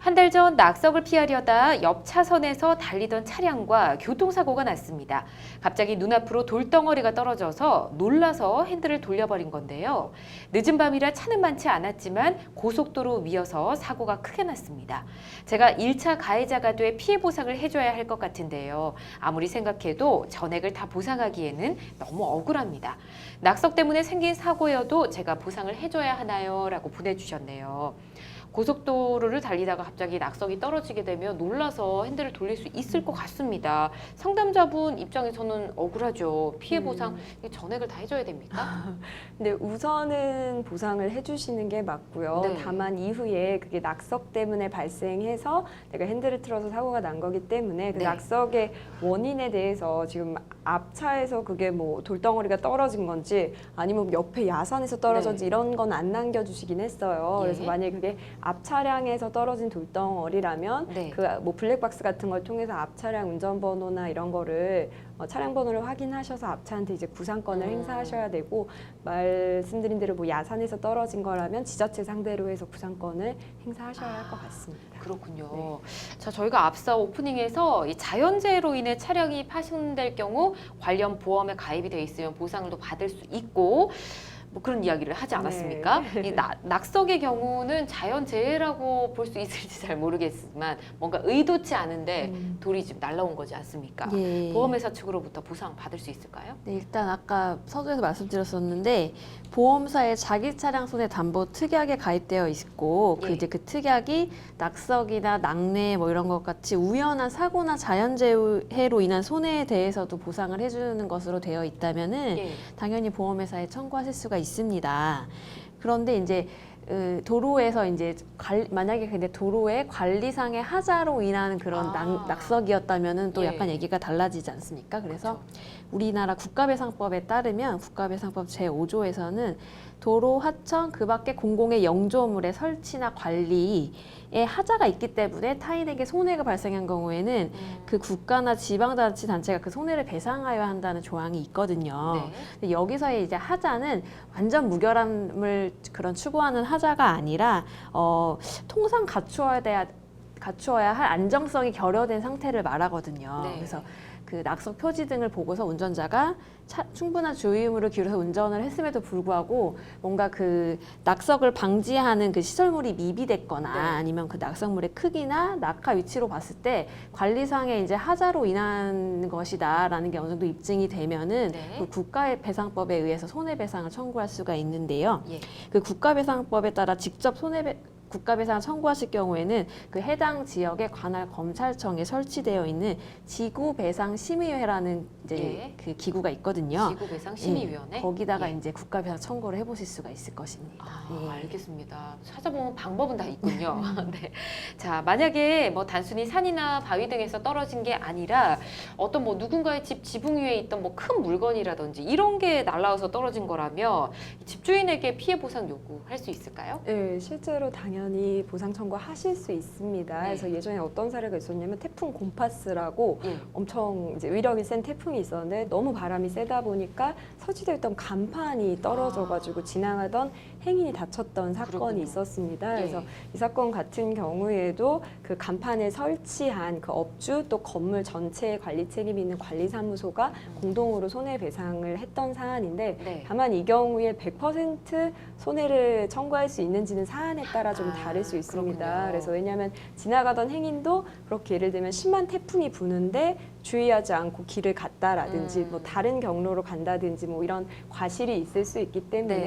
한 달 전 낙석을 피하려다 옆 차선에서 달리던 차량과 교통사고가 났습니다. 갑자기 눈앞으로 돌덩어리가 떨어져서 놀라서 핸들을 돌려버린 건데요. 늦은 밤이라 차는 많지 않았지만 고속도로 위여서 사고가 크게 났습니다. 제가 1차 가해자가 돼 피해 보상을 해줘야 할 것 같은데요. 아무리 생각해도 전액을 다 보상하기에는 너무 억울합니다. 낙석 때문에 생긴 사고여도 제가 보상을 해줘야 하나요? 라고 보내주셨네요. 고속도로를 달리다가 갑자기 낙석이 떨어지게 되면 놀라서 핸들을 돌릴 수 있을 것 같습니다. 상담자분 입장에서는 억울하죠. 피해 보상 전액을 다 해줘야 됩니까? 근데 우선은 보상을 해주시는 게 맞고요. 네. 다만 이후에 그게 낙석 때문에 발생해서 내가 핸들을 틀어서 사고가 난 거기 때문에 그 네. 낙석의 원인에 대해서 지금 앞차에서 그게 뭐 돌덩어리가 떨어진 건지 아니면 옆에 야산에서 떨어졌는지 네. 이런 건 안 남겨주시긴 했어요. 예. 그래서 만약에 그게 앞 차량에서 떨어진 돌덩어리라면 네. 그 뭐 블랙박스 같은 걸 통해서 앞 차량 운전번호나 이런 거를 차량 번호를 확인하셔서 앞차한테 이제 구상권을 행사하셔야 되고, 말씀드린 대로 뭐 야산에서 떨어진 거라면 지자체 상대로 해서 구상권을 행사하셔야 할 것 같습니다. 그렇군요. 네. 자, 저희가 앞서 오프닝에서 이 자연재해로 인해 차량이 파손될 경우 관련 보험에 가입이 돼 있으면 보상을 또 받을 수 있고, 뭐 그런 이야기를 하지 않았습니까? 네. 이 낙석의 경우는 자연재해라고 볼 수 있을지 잘 모르겠지만 뭔가 의도치 않은데 돌이 지금 날라온 거지 않습니까? 예. 보험회사 측으로부터 보상 받을 수 있을까요? 네, 일단 아까 서두에서 말씀드렸었는데 보험사에 자기 차량 손해 담보 특약에 가입되어 있고 예. 이제 그 특약이 낙석이나 낙뢰 뭐 이런 것 같이 우연한 사고나 자연재해로 인한 손해에 대해서도 보상을 해주는 것으로 되어 있다면은 예. 당연히 보험회사에 청구하실 수가 있습니다. 그런데 이제 도로에서 이제 만약에 근데 도로에 관리상의 하자로 인한 그런 낙석이었다면은 또 예. 약간 얘기가 달라지지 않습니까? 그래서 그렇죠. 우리나라 국가배상법에 따르면 국가배상법 제5조에서는 도로, 하천, 그 밖에 공공의 영조물의 설치나 관리에 하자가 있기 때문에 타인에게 손해가 발생한 경우에는 그 국가나 지방자치단체가 그 손해를 배상하여야 한다는 조항이 있거든요. 네. 근데 여기서의 이제 하자는 완전 무결함을 그런 추구하는 하자가 아니라 통상 갖추어야 할 안정성이 결여된 상태를 말하거든요. 네. 그래서 그 낙석 표지 등을 보고서 운전자가 충분한 주의음으로 기울여서 운전을 했음에도 불구하고 뭔가 그 낙석을 방지하는 그 시설물이 미비됐거나 네. 아니면 그 낙석물의 크기나 낙하 위치로 봤을 때 관리상의 이제 하자로 인한 것이다라는 게 어느 정도 입증이 되면은 네. 그 국가배상법에 의해서 손해배상을 청구할 수가 있는데요. 예. 그 국가배상법에 따라 직접 국가배상을 청구하실 경우에는 그 해당 지역의 관할 검찰청에 설치되어 있는 지구배상심의회라는 이제 예. 그 기구가 있거든요. 지구배상심의위원회? 예, 거기다가 예. 이제 국가배상 청구를 해보실 수가 있을 것입니다. 예. 알겠습니다. 찾아보면 방법은 다 있군요. 네. 자, 만약에 뭐 단순히 산이나 바위 등에서 떨어진 게 아니라 어떤 뭐 누군가의 집 지붕 위에 있던 뭐 큰 물건이라든지 이런 게 날아와서 떨어진 거라면 집주인에게 피해 보상 요구할 수 있을까요? 네, 실제로 당연히 보상 청구하실 수 있습니다. 네. 그래서 예전에 어떤 사례가 있었냐면 태풍 곰파스라고 예. 엄청 이제 위력이 센 태풍이 있었는데 너무 바람이 세다 보니까 설치되어 있던 간판이 떨어져가지고 지나가던 행인이 다쳤던 사건이 그렇군요. 있었습니다. 예. 그래서 이 사건 같은 경우에도 그 간판을 설치한 그 업주 또 건물 전체의 관리 책임이 있는 관리사무소가 공동으로 손해배상을 했던 사안인데 네. 다만 이 경우에 100% 손해를 청구할 수 있는지는 사안에 따라 좀 다를 수 있습니다. 그렇군요. 그래서 왜냐하면 지나가던 행인도 그렇게 예를 들면 심한 태풍이 부는데 주의하지 않고 길을 갔다라든지 뭐 다른 경로로 간다든지 뭐 이런 과실이 있을 수 있기 때문에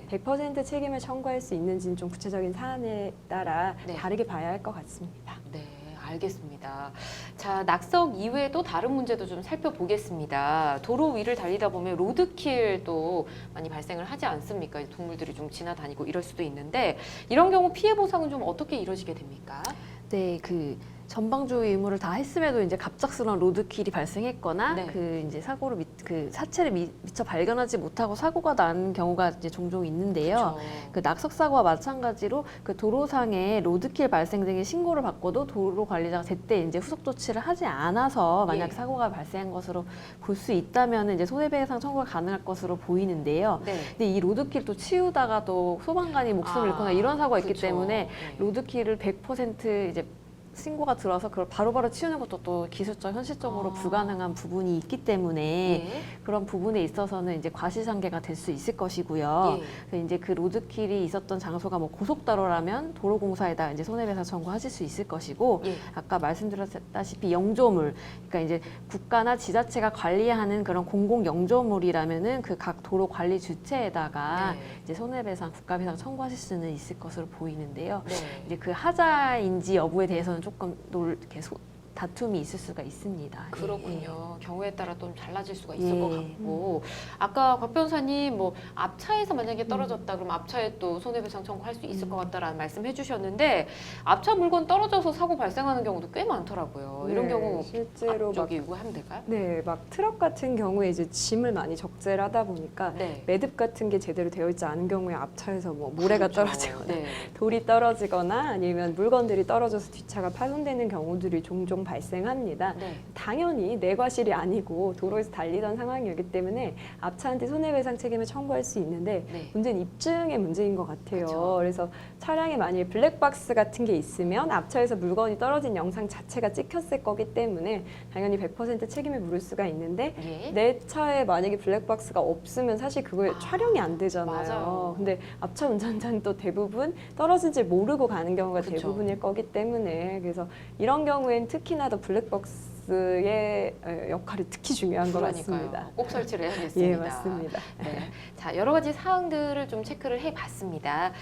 네. 100% 책임을 청구할 수 있는지는 좀 구체적인 사안에 따라 네. 다르게 봐야 할 것 같습니다. 네, 알겠습니다. 자, 낙석 이외에 또 다른 문제도 좀 살펴보겠습니다. 도로 위를 달리다 보면 로드킬도 많이 발생을 하지 않습니까? 동물들이 좀 지나다니고 이럴 수도 있는데 이런 경우 피해 보상은 좀 어떻게 이루어지게 됩니까? 네, 그 전방주의 의무를 다 했음에도 이제 갑작스러운 로드킬이 발생했거나 네. 그 이제 사고를 그 사체를 미처 발견하지 못하고 사고가 난 경우가 이제 종종 있는데요. 그렇죠. 그 낙석 사고와 마찬가지로 그 도로상에 로드킬 발생 등의 신고를 받고도 도로 관리자가 제때 이제 후속 조치를 하지 않아서 만약 예. 사고가 발생한 것으로 볼 수 있다면 이제 손해배상 청구가 가능할 것으로 보이는데요. 네. 근데 이 로드킬 또 치우다가 또 소방관이 목숨을 잃거나 이런 사고가 있기 그쵸. 때문에 네. 로드킬을 100% 이제 신고가 들어와서 그걸 바로바로 치우는 것도 또 기술적 현실적으로 아. 불가능한 부분이 있기 때문에 예. 그런 부분에 있어서는 이제 과실상계가 될 수 있을 것이고요. 예. 그래서 이제 그 로드킬이 있었던 장소가 뭐 고속도로라면 도로공사에다 이제 손해배상 청구하실 수 있을 것이고 예. 아까 말씀드렸다시피 영조물, 그러니까 이제 국가나 지자체가 관리하는 그런 공공 영조물이라면은 그 각 도로 관리 주체에다가 네. 이제 손해배상, 국가배상 청구하실 수는 있을 것으로 보이는데요. 네. 이제 그 하자인지 여부에 대해서는 조금 이렇게 다툼이 있을 수가 있습니다. 그렇군요. 경우에 따라 좀 달라질 수가 있을 예. 것 같고 아까 곽 변호사님 뭐 앞차에서 만약에 떨어졌다 그럼 앞차에 또 손해배상 청구할 수 있을 것 같다라는 말씀해 주셨는데 앞차 물건 떨어져서 사고 발생하는 경우도 꽤 많더라고요. 이런 네, 경우 실제로 막 저기 요구하면 될까요? 네, 막 트럭 같은 경우에 이제 짐을 많이 적재를 하다 보니까 네. 매듭 같은 게 제대로 되어 있지 않은 경우에 앞차에서 뭐 모래가 그렇죠. 떨어지거나 네. 돌이 떨어지거나 아니면 물건들이 떨어져서 뒷차가 파손되는 경우들이 종종 발생합니다. 네. 당연히 내 과실이 아니고 도로에서 달리던 상황이었기 때문에 앞차한테 손해배상 책임을 청구할 수 있는데 네. 문제는 입증의 문제인 것 같아요. 그렇죠. 그래서 차량에 만약에 블랙박스 같은 게 있으면 앞차에서 물건이 떨어진 영상 자체가 찍혔을 거기 때문에 당연히 100% 책임을 물을 수가 있는데 예. 내 차에 만약에 블랙박스가 없으면 사실 그거에 촬영이 안 되잖아요. 맞아요. 근데 앞차 운전자는 또 대부분 떨어진 줄 모르고 가는 경우가 그쵸. 대부분일 거기 때문에 그래서 이런 경우엔 특히나 더 블랙박스의 역할이 특히 중요한 것 그러니까요. 같습니다. 꼭 설치를 해야겠습니다. 예, 맞습니다. 네. 자, 여러 가지 사항들을 좀 체크를 해봤습니다.